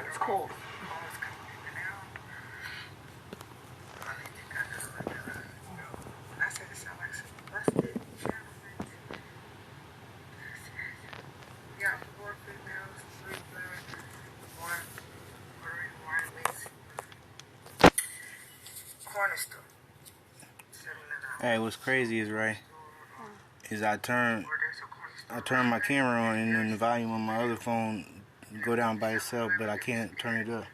It's cold. Hey, what's crazy is is I turn my camera on and then the volume on my other phone go down by itself, but I can't turn it up.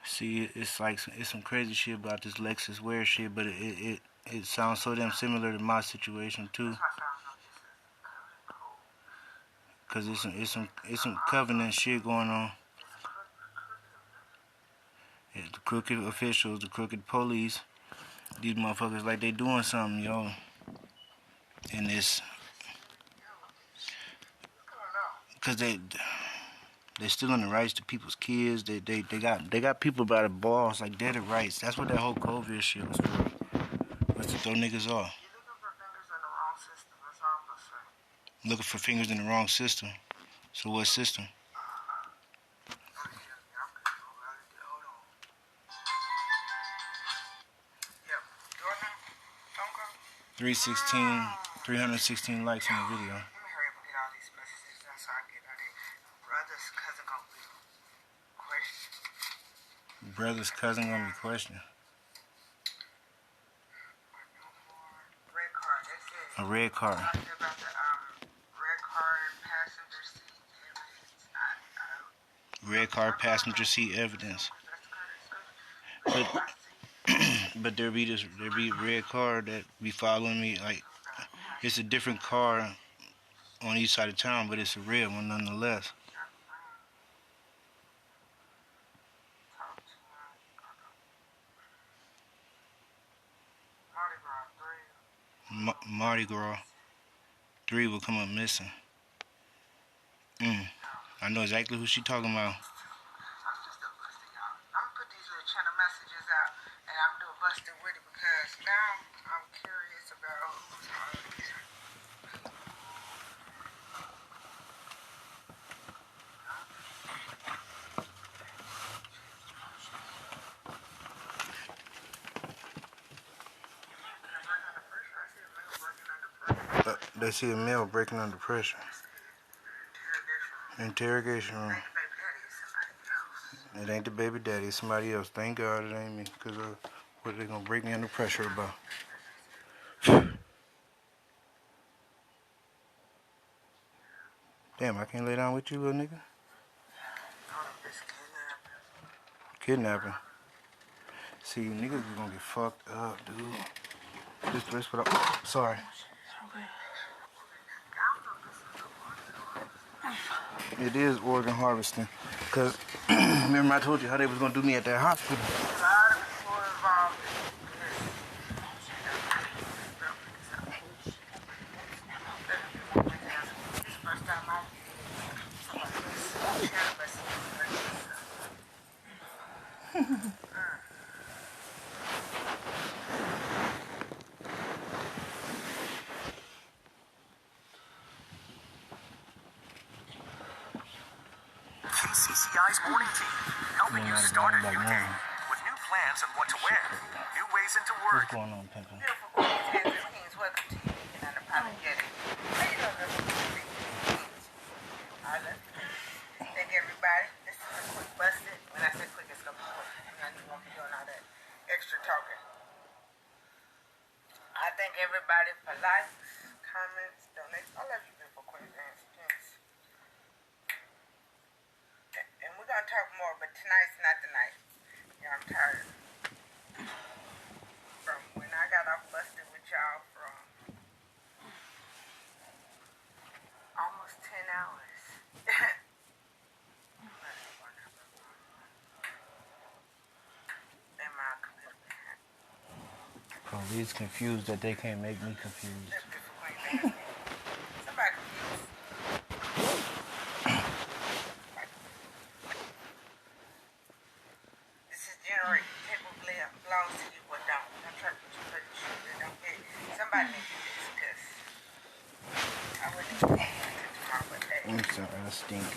See, it's some crazy shit about this Lexus wear shit, but it sounds so damn similar to my situation too. Cause it's some covenant shit going on. Yeah, the crooked officials, the crooked police, these motherfuckers like they doing something, yo. And it's cause they stealing the rights to people's kids. They got people by the balls like dead at rights. That's what that whole COVID shit was for. Was to throw niggas off. Looking for fingers in the wrong system. So what system? 316 likes on the video. Brother's cousin gonna be questioned. A red car. Red car passenger seat evidence. But there be red car that be following me. Like it's a different car on each side of town, but it's a red one nonetheless. Mardi Gras 3 will come up missing. I know exactly who she talking about. I'm gonna put these little channel messages out, and I'm doing busted with it because now I'm curious about who's on these. They see a male breaking under pressure. Interrogation room. It ain't the baby daddy, it's somebody else. Thank God it ain't me, because what are they gonna break me under pressure about? Damn, I can't lay down with you, little nigga. Kidnapping. See, niggas is gonna get fucked up, dude. This what I... Sorry. It is organ harvesting, because remember I told you how they was gonna do me at that hospital. CCI's morning team, helping you start a new day with new plans on what to wear, new ways into work. What's going on, Pimpin'? Beautiful queens and kings, welcome to you and unapologetic. How you doing, beautiful queens? I love you. Thank everybody. This is a quick busted. When I say quick, it's gonna be quick. I'm not even gonna be doing all that extra talking. I thank everybody for likes, comments, donations. I love you, beautiful queens and kings. And we're gonna talk more, but tonight's not the night. Yeah, I'm tired. From when I got off busted with y'all from almost 10 hours. And my computer been hacked. Police confused that they can't make me confused. That's good for Queen. Somebody confused. This is generate. People belongs to you, but don't. Don't try to put your foot in your shoe. Don't get. Somebody needs to do this because I wouldn't even pay attention to tomorrow, but hey. I'm sorry, I stink.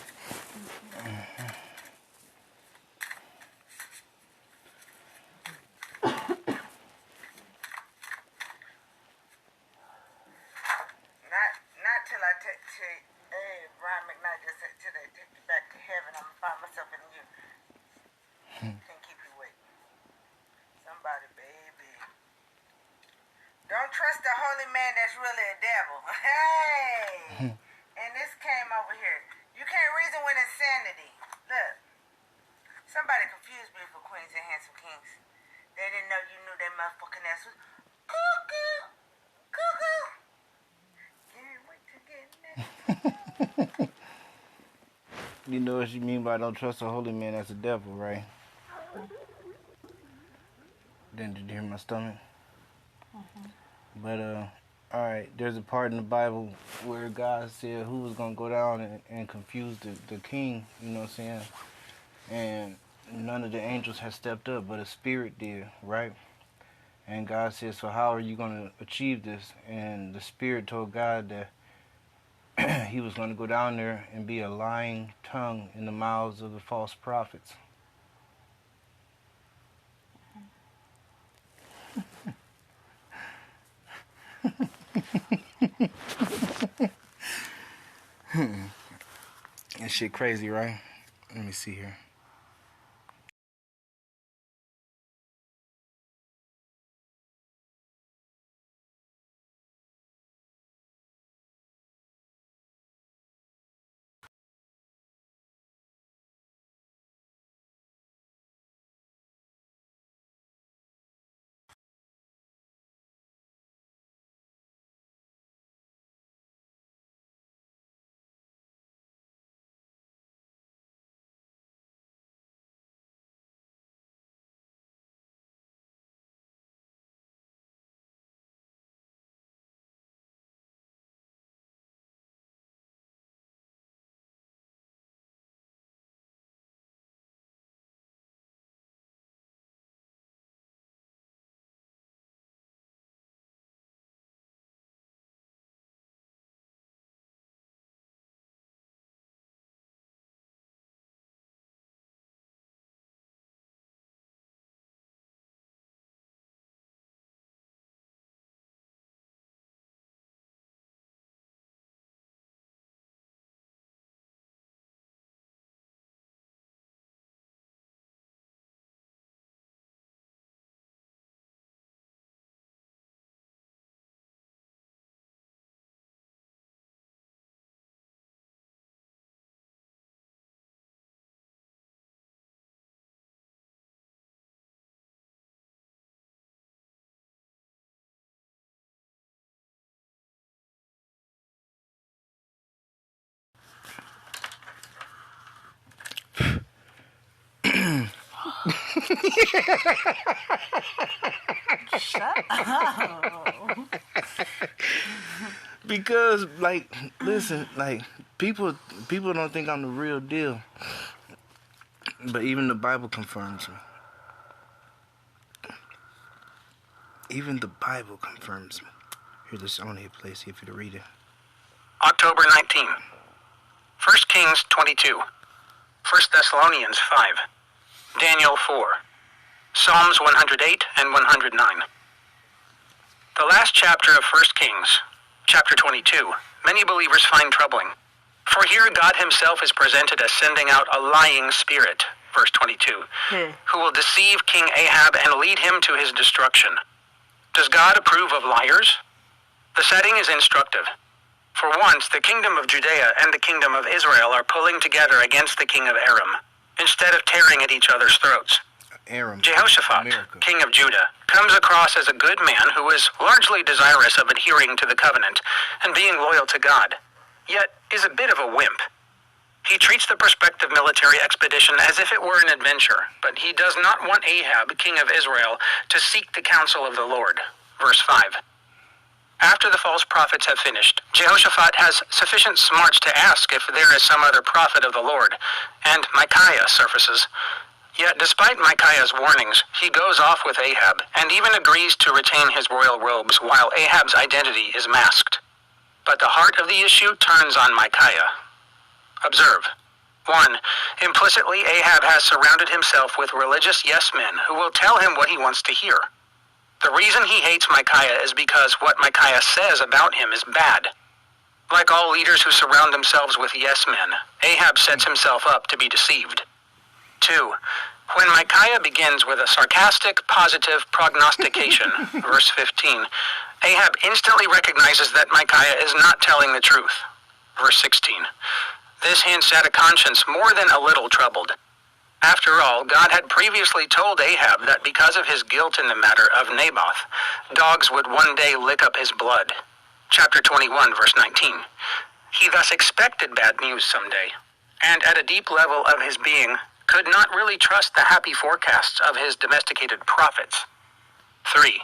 Not till I take hey, Brian McKnight just said till they take you back to heaven, I'm gonna find myself in you. Can't keep you waiting. Somebody, baby. Don't trust the holy man that's really a devil. Hey! And this came over here. You can't reason with insanity. Look. Somebody confused beautiful queens and handsome kings. They didn't know you knew their motherfucking ass was cuckoo. Cuckoo. Can't wait to get next. You know what you mean by don't trust a holy man as a devil, right? Then did you hear my stomach? But alright, there's a part in the Bible where God said who was gonna go down and confuse the king, you know what I'm saying? And none of the angels had stepped up, but a spirit did, right? And God said, so how are you gonna achieve this? And the spirit told God that he was gonna go down there and be a lying tongue in the mouths of the false prophets. That shit crazy, right? Let me see here. Shut up. Because, like, listen, like, people don't think I'm the real deal. But even the Bible confirms me. Even the Bible confirms me. Here, this, I want to hit play, see if you can read it. October 19. 1 Kings 22. 1 Thessalonians 5, Daniel 4, Psalms 108 and 109. The last chapter of 1 Kings, chapter 22, many believers find troubling. For here God himself is presented as sending out a lying spirit, verse 22, who will deceive King Ahab and lead him to his destruction. Does God approve of liars? The setting is instructive. For once, the kingdom of Judea and the kingdom of Israel are pulling together against the king of Aram, instead of tearing at each other's throats. Aram, Jehoshaphat, America. king of Judah, comes across as a good man who is largely desirous of adhering to the covenant and being loyal to God, yet is a bit of a wimp. He treats the prospective military expedition as if it were an adventure, but he does not want Ahab, king of Israel, to seek the counsel of the Lord. Verse 5. After the false prophets have finished, Jehoshaphat has sufficient smarts to ask if there is some other prophet of the Lord, and Micaiah surfaces. Yet despite Micaiah's warnings, he goes off with Ahab, and even agrees to retain his royal robes while Ahab's identity is masked. But the heart of the issue turns on Micaiah. Observe. 1. Implicitly, Ahab has surrounded himself with religious yes-men who will tell him what he wants to hear. The reason he hates Micaiah is because what Micaiah says about him is bad. Like all leaders who surround themselves with yes-men, Ahab sets himself up to be deceived. 2. When Micaiah begins with a sarcastic, positive prognostication, verse 15, Ahab instantly recognizes that Micaiah is not telling the truth, verse 16. This hints at a conscience more than a little troubled. After all, God had previously told Ahab that because of his guilt in the matter of Naboth, dogs would one day lick up his blood. Chapter 21, verse 19. He thus expected bad news someday, and at a deep level of his being, could not really trust the happy forecasts of his domesticated prophets. 3.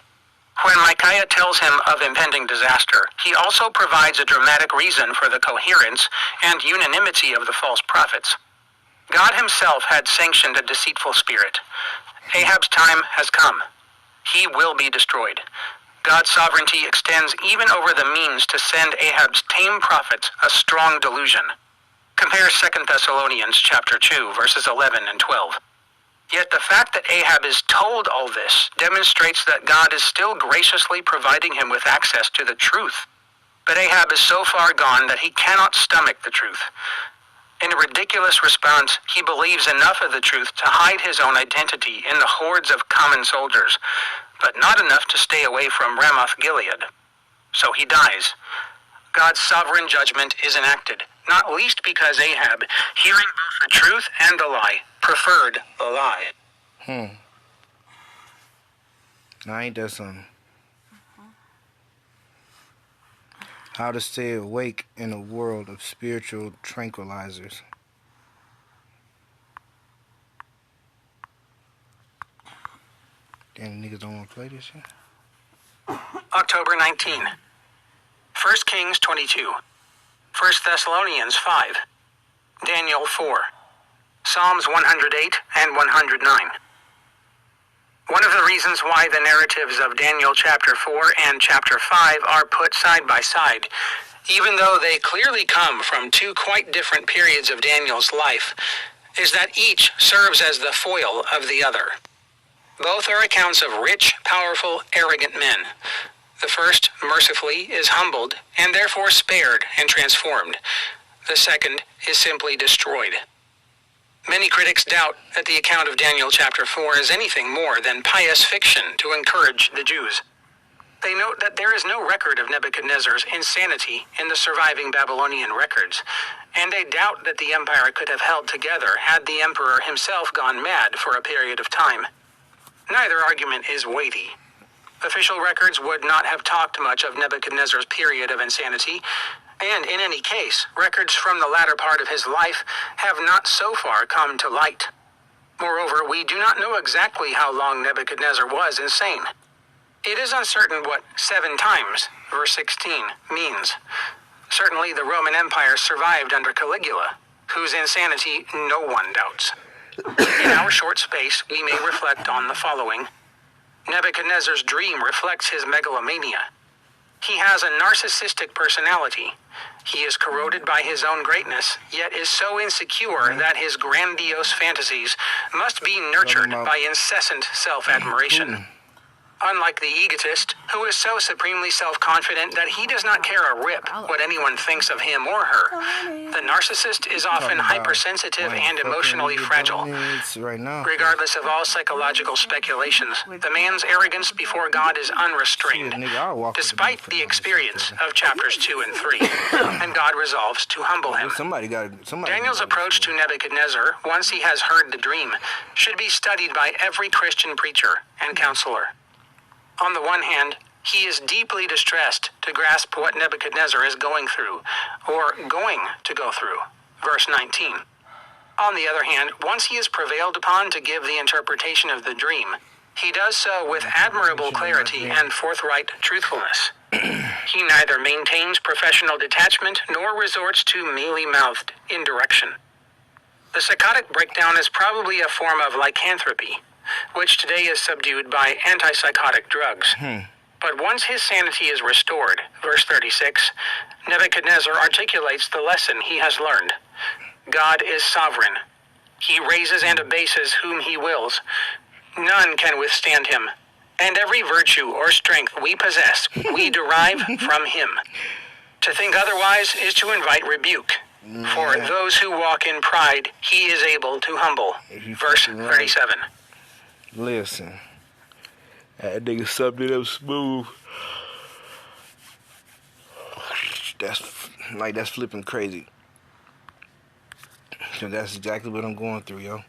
When Micaiah tells him of impending disaster, he also provides a dramatic reason for the coherence and unanimity of the false prophets. God himself had sanctioned a deceitful spirit. Ahab's time has come. He will be destroyed. God's sovereignty extends even over the means to send Ahab's tame prophets a strong delusion. Compare 2 Thessalonians chapter 2, verses 11 and 12. Yet the fact that Ahab is told all this demonstrates that God is still graciously providing him with access to the truth. But Ahab is so far gone that he cannot stomach the truth. In a ridiculous response, he believes enough of the truth to hide his own identity in the hordes of common soldiers, but not enough to stay away from Ramoth Gilead. So he dies. God's sovereign judgment is enacted, not least because Ahab, hearing both the truth and the lie, preferred the lie. Now ain't that something? How to stay awake in a world of spiritual tranquilizers. Damn, niggas don't want to play this shit? October 19. 1 Kings 22. 1 Thessalonians 5. Daniel 4. Psalms 108 and 109. One of the reasons why the narratives of Daniel chapter 4 and chapter 5 are put side by side, even though they clearly come from two quite different periods of Daniel's life, is that each serves as the foil of the other. Both are accounts of rich, powerful, arrogant men. The first, mercifully, is humbled and therefore spared and transformed. The second is simply destroyed. Many critics doubt that the account of Daniel chapter 4 is anything more than pious fiction to encourage the Jews. They note that there is no record of Nebuchadnezzar's insanity in the surviving Babylonian records, and they doubt that the empire could have held together had the emperor himself gone mad for a period of time. Neither argument is weighty. Official records would not have talked much of Nebuchadnezzar's period of insanity, and in any case, records from the latter part of his life have not so far come to light. Moreover, we do not know exactly how long Nebuchadnezzar was insane. It is uncertain what 7 times, verse 16, means. Certainly the Roman Empire survived under Caligula, whose insanity no one doubts. In our short space, we may reflect on the following. Nebuchadnezzar's dream reflects his megalomania. He has a narcissistic personality, He is corroded by his own greatness, yet is so insecure that his grandiose fantasies must be nurtured by incessant self-admiration. Unlike the egotist, who is so supremely self-confident that he does not care a rip what anyone thinks of him or her, the narcissist is often hypersensitive and emotionally fragile. Right now. Regardless of all psychological speculations, the man's arrogance before God is unrestrained, despite the experience of chapters 2 and 3, and God resolves to humble him. Daniel's approach to Nebuchadnezzar, once he has heard the dream, should be studied by every Christian preacher and counselor. On the one hand, he is deeply distressed to grasp what Nebuchadnezzar is going through, or going to go through. Verse 19. On the other hand, once he is prevailed upon to give the interpretation of the dream, he does so with admirable clarity and forthright truthfulness. He neither maintains professional detachment nor resorts to mealy-mouthed indirection. The psychotic breakdown is probably a form of lycanthropy, which today is subdued by antipsychotic drugs. But once his sanity is restored, verse 36, Nebuchadnezzar articulates the lesson he has learned. God is sovereign. He raises and abases whom he wills. None can withstand him. And every virtue or strength we possess, we derive from him. To think otherwise is to invite rebuke. For those who walk in pride, he is able to humble. Verse 37. Listen, that nigga summed it up smooth. That's flipping crazy. So that's exactly what I'm going through, yo.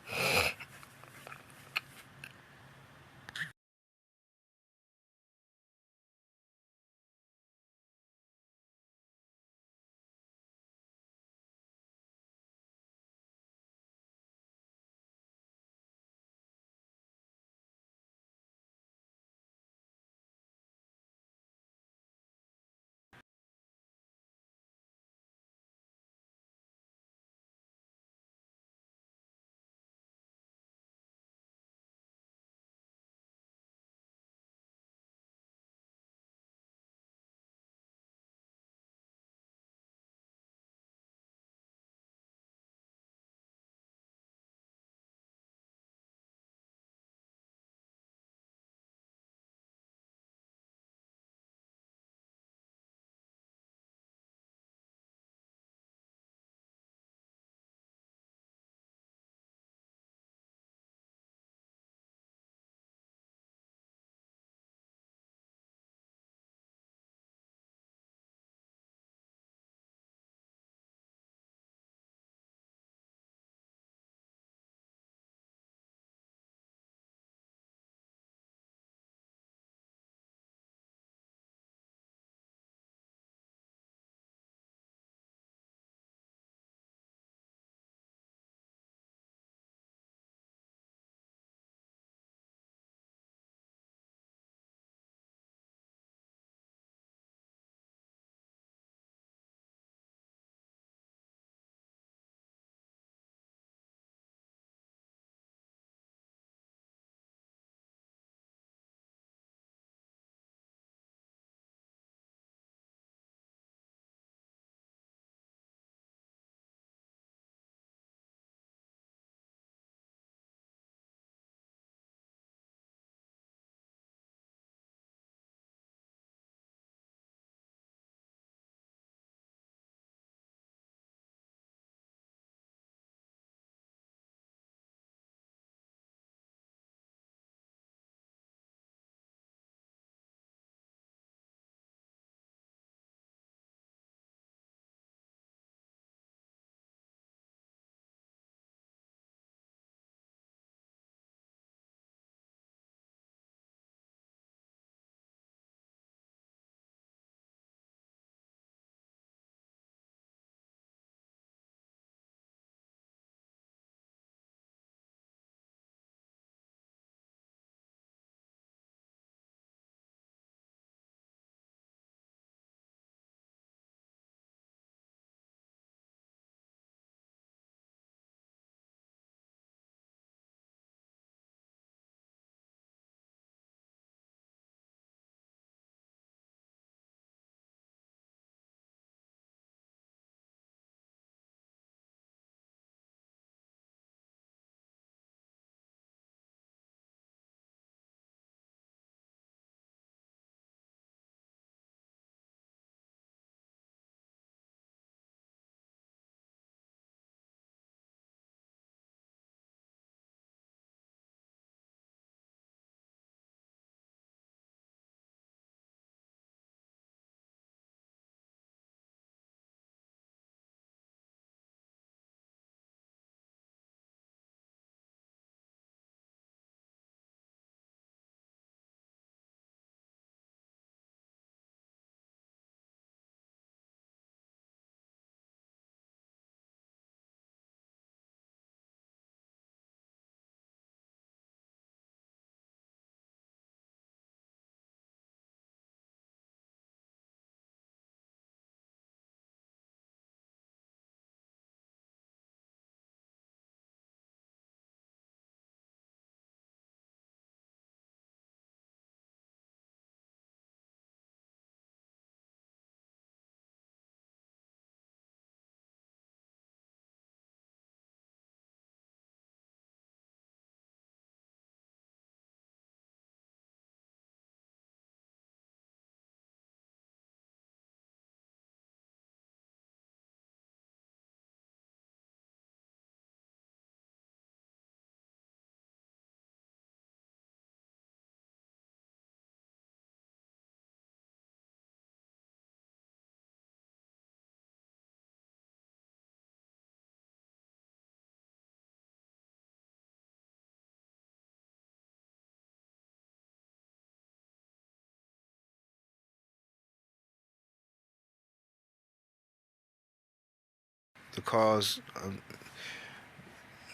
the cause of,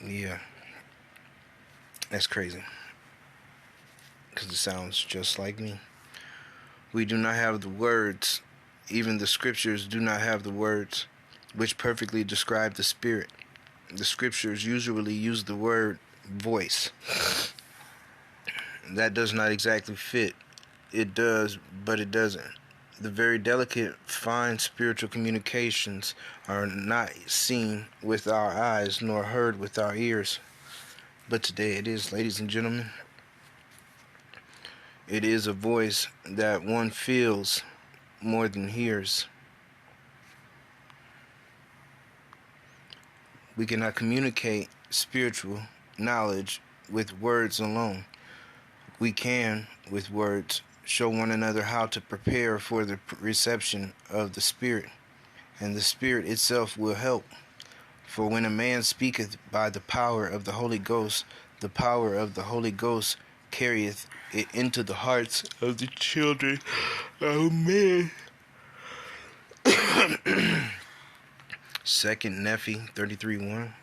yeah, that's crazy. Because it sounds just like me. We do not have the words. Even the scriptures do not have the words which perfectly describe the Spirit. The scriptures usually use the word voice. That does not exactly fit. It does, but it doesn't. The very delicate, fine spiritual communications are not seen with our eyes nor heard with our ears. But today it is, ladies and gentlemen. It is a voice that one feels more than hears. We cannot communicate spiritual knowledge with words alone. We can, with words, show one another how to prepare for the reception of the Spirit, and the Spirit itself will help. For when a man speaketh by the power of the Holy Ghost, the power of the Holy Ghost carrieth it into the hearts of the children of men. 2 Nephi 33:1.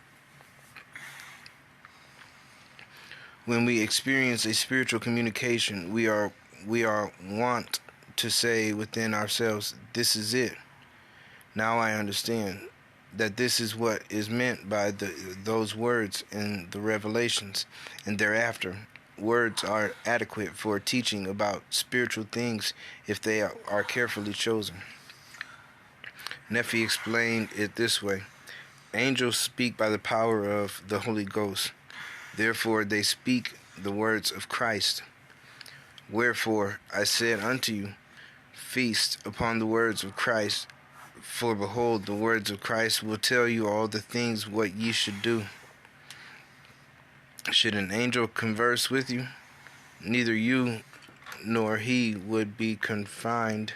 When we experience a spiritual communication, we are wont to say within ourselves, "This is it. Now I understand that this is what is meant by those words in the revelations." And thereafter, words are adequate for teaching about spiritual things if they are carefully chosen. Nephi explained it this way: angels speak by the power of the Holy Ghost. Therefore they speak the words of Christ. Wherefore I said unto you, feast upon the words of Christ, for behold, the words of Christ will tell you all the things what ye should do. Should an angel converse with you, neither you nor he would be confined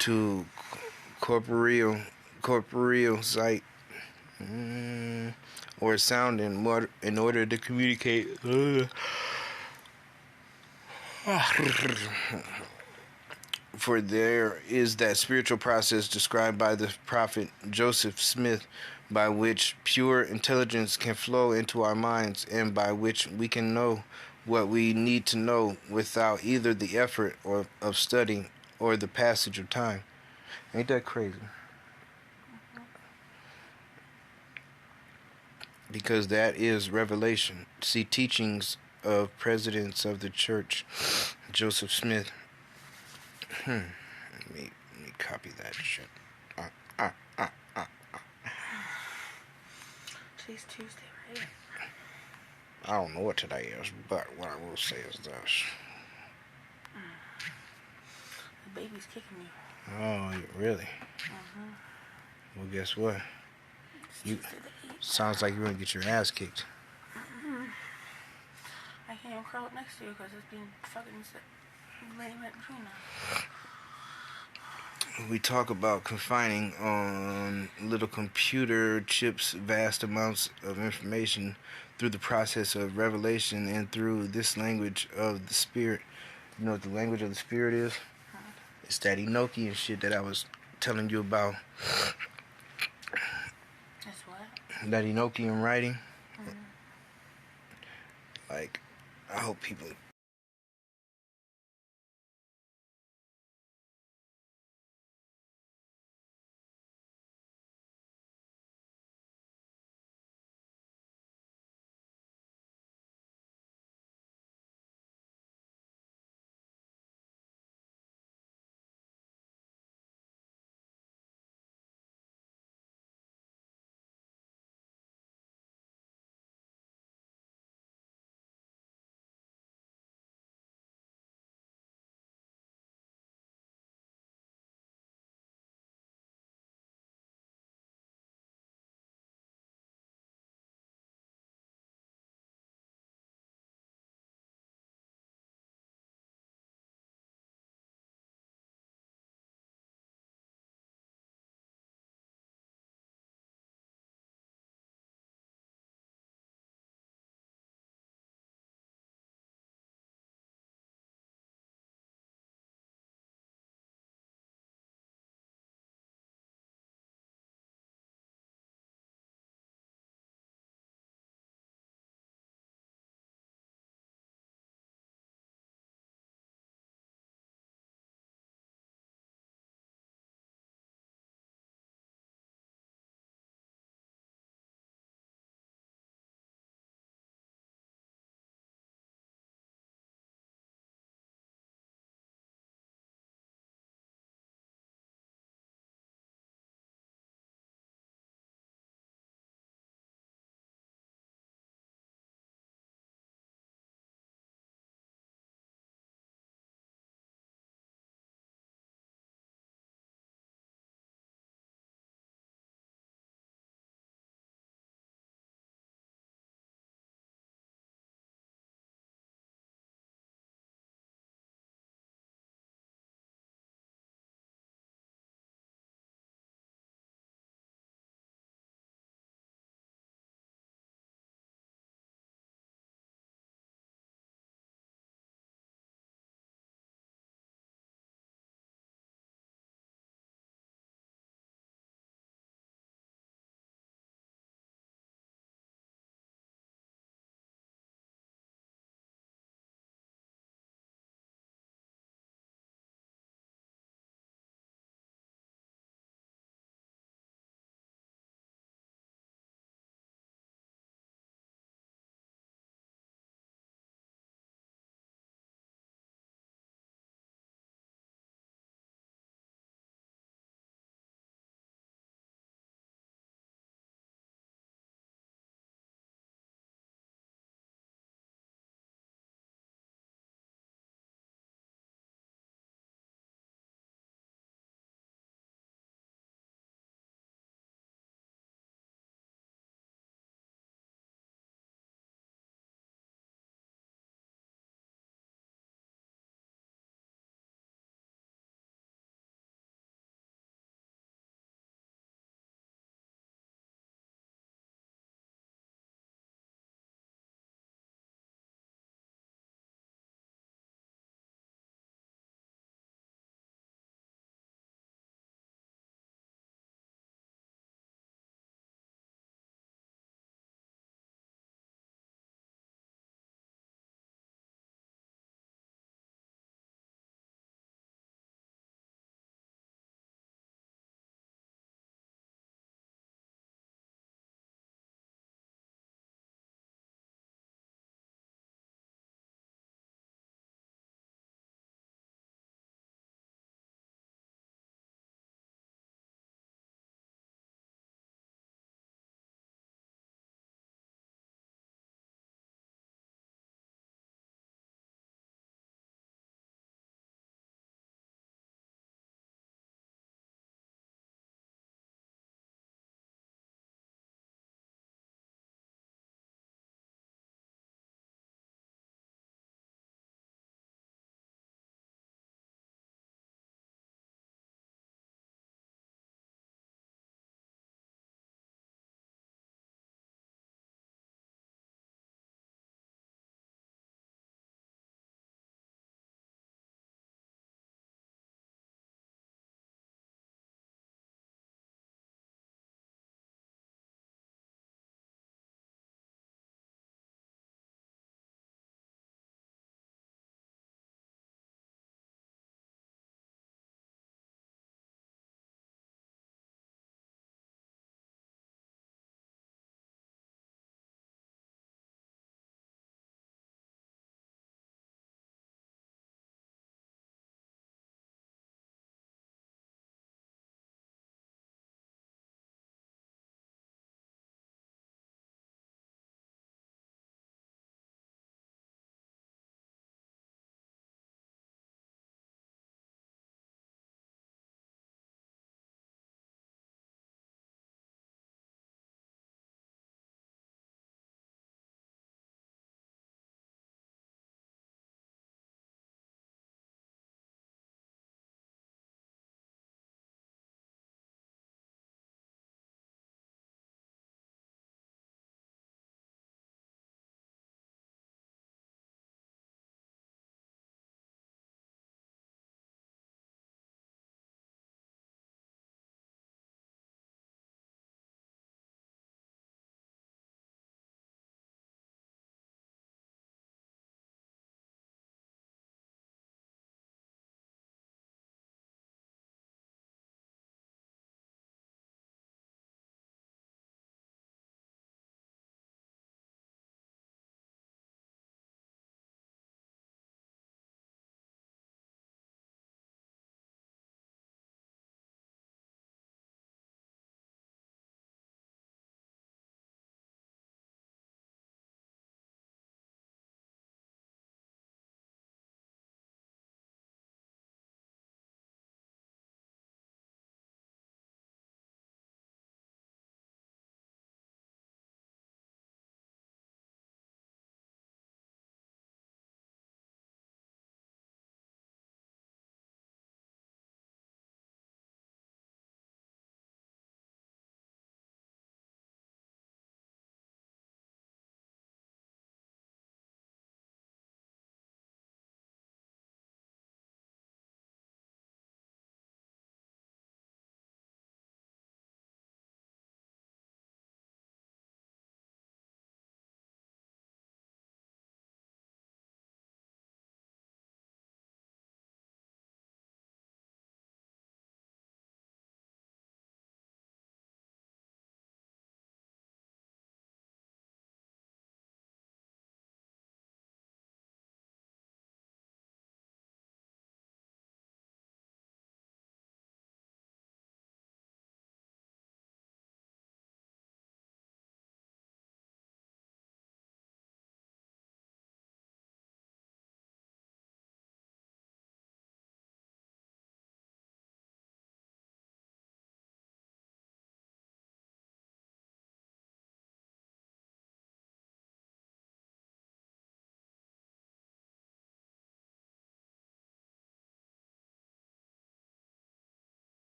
to corporeal sight or sound in order to communicate. For there is that spiritual process described by the prophet Joseph Smith, by which pure intelligence can flow into our minds and by which we can know what we need to know without either the effort of study or the passage of time. Ain't that crazy? Because that is revelation. See teachings of presidents of the church, Joseph Smith. Let me copy that shit. Today's Tuesday, right? I don't know what today is, but what I will say is this. The baby's kicking me. Oh, really? Well, guess what? You sounds like you're gonna get your ass kicked. I can't even curl up next to you because it's been fucking laying right between us. We talk about confining on little computer chips vast amounts of information through the process of revelation and through this language of the Spirit. You know what the language of the Spirit is? It's that Enoki and shit that I was telling you about. That's what? That Enoki in writing. Like, I hope people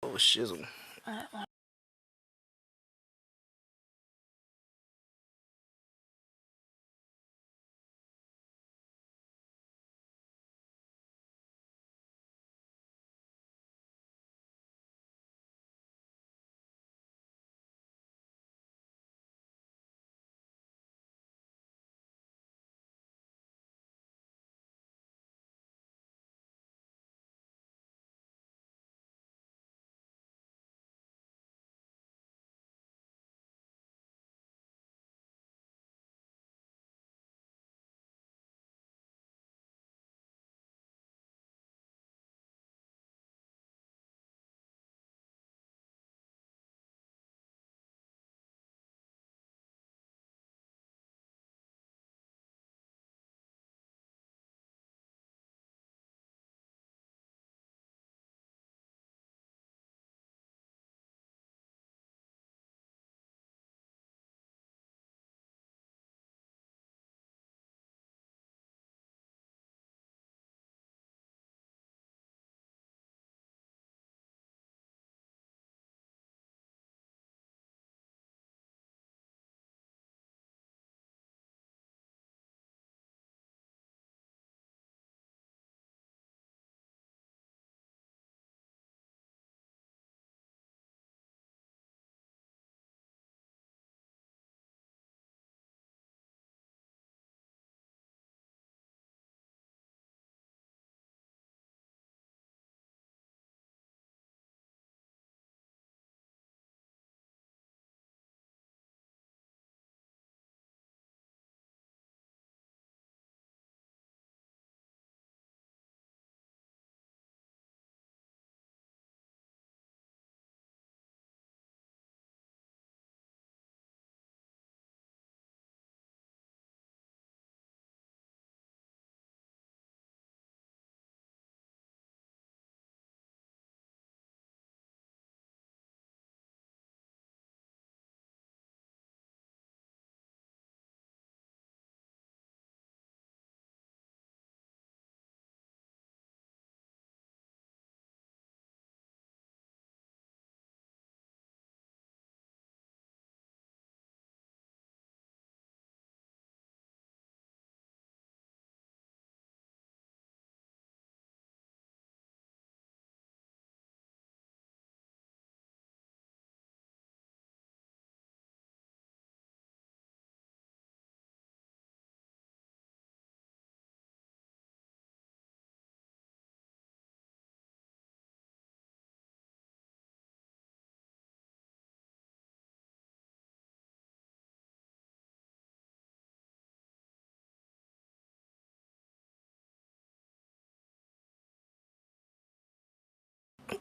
Oh, shizzle.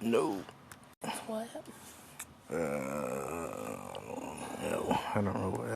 No. What? No, I don't know what